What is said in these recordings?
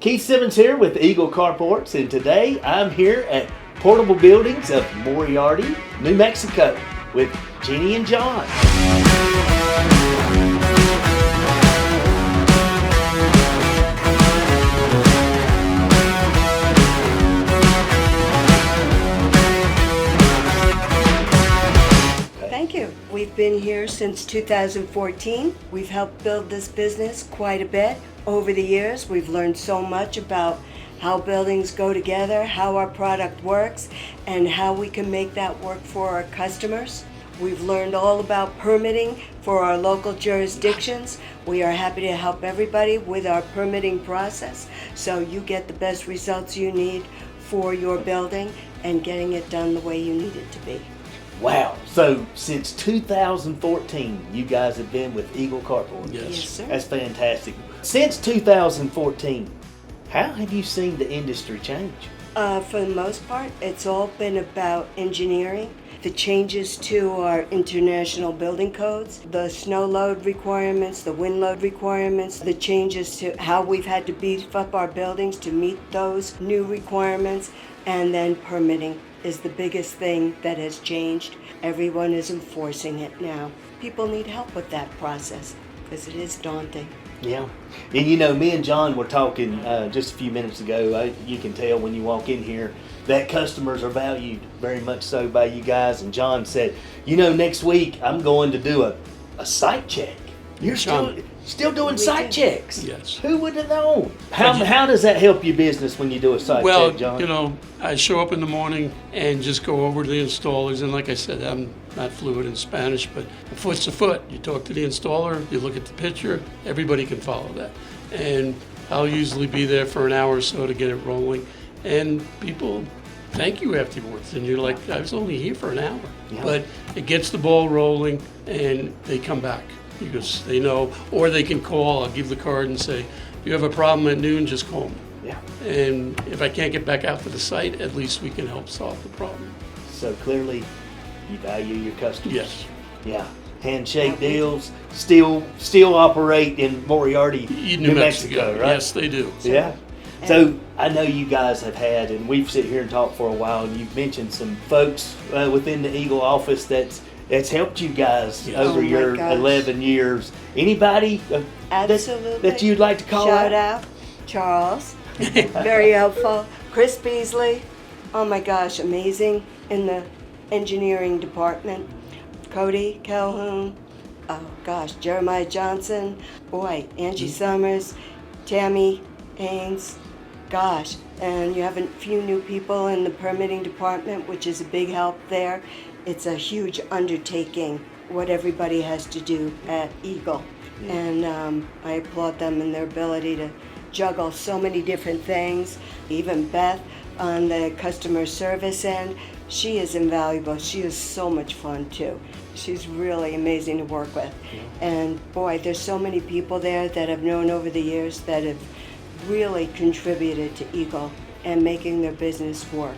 Keith Simmons here with Eagle Carports, and today I'm here at Portable Buildings of Moriarty, New Mexico with Jeanne John. Thank you. We've been here since 2014. We've helped build this business quite a bit. Over the years, we've learned so much about how buildings go together, how our product works, and how we can make that work for our customers. We've learned all about permitting for our local jurisdictions. We are happy to help everybody with our permitting process so you get the best results you need for your building and getting it done the way you need it to be. Wow. So since 2014, you guys have been with Eagle Carports. Yes, sir. That's fantastic. Since 2014, how have you seen the industry change? For the most part, it's all been about engineering. The changes to our international building codes, the snow load requirements, the wind load requirements, the changes to how we've had to beef up our buildings to meet those new requirements, and then permitting is the biggest thing that has changed. Everyone is enforcing it now. People need help with that process because it is daunting. Yeah. And you know, me and John were talking just a few minutes ago. You can tell when you walk in here that customers are valued very much so by you guys. And John said, you know, next week I'm going to do a site check. You're still doing site checks? Yes. Who would have known? How does that help your business when you do a site check, John? Well, you know, I show up in the morning and just go over to the installers. And like I said, I'm not fluent in Spanish, but a foot's a foot. You talk to the installer, you look at the picture, everybody can follow that. And I'll usually be there for an hour or so to get it rolling. And people thank you afterwards. And you're like, I was only here for an hour. Yeah. But it gets the ball rolling and they come back because they know, or they can call. I'll give the card and say, if you have a problem at noon, just call me. Yeah. And if I can't get back out to the site, at least we can help solve the problem. So clearly, you value your customers. Yes. Yeah. Handshake deals still operate in Moriarty, New Mexico, right? Yes, they do. Yeah. So I know you guys have had, and we've sit here and talked for a while, and you've mentioned some folks within the Eagle office that's helped you guys over your 11 years. Anybody that you'd like to call Shout out, Charles, very helpful. Chris Beasley, oh my gosh, amazing in the engineering department. Cody Calhoun, oh gosh, Jeremiah Johnson, boy, Angie Summers, Tammy Haynes, gosh, and you have a few new people in the permitting department, which is a big help there. It's a huge undertaking, what everybody has to do at Eagle. And I applaud them in their ability to juggle so many different things. Even Beth on the customer service end, she is invaluable. She is so much fun too. She's really amazing to work with. And boy, there's so many people there that I've known over the years that have really contributed to Eagle and making their business work.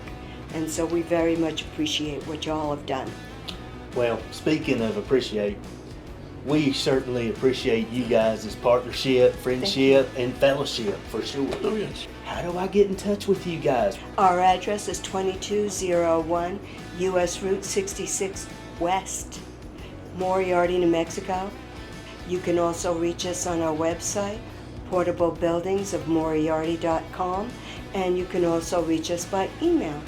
And so we very much appreciate what you all have done. Well, speaking of appreciate, we certainly appreciate you guys' partnership, friendship, and fellowship for sure. Oh, yes. How do I get in touch with you guys? Our address is 2201 US Route 66 West, Moriarty, New Mexico. You can also reach us on our website, portablebuildingsofmoriarty.com, and you can also reach us by email,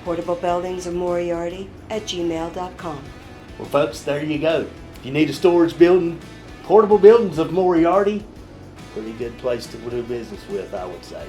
portablebuildingsofmoriarty@gmail.com. Well, folks, there you go. If you need a storage building, Portable Buildings of Moriarty, pretty good place to do business with, I would say.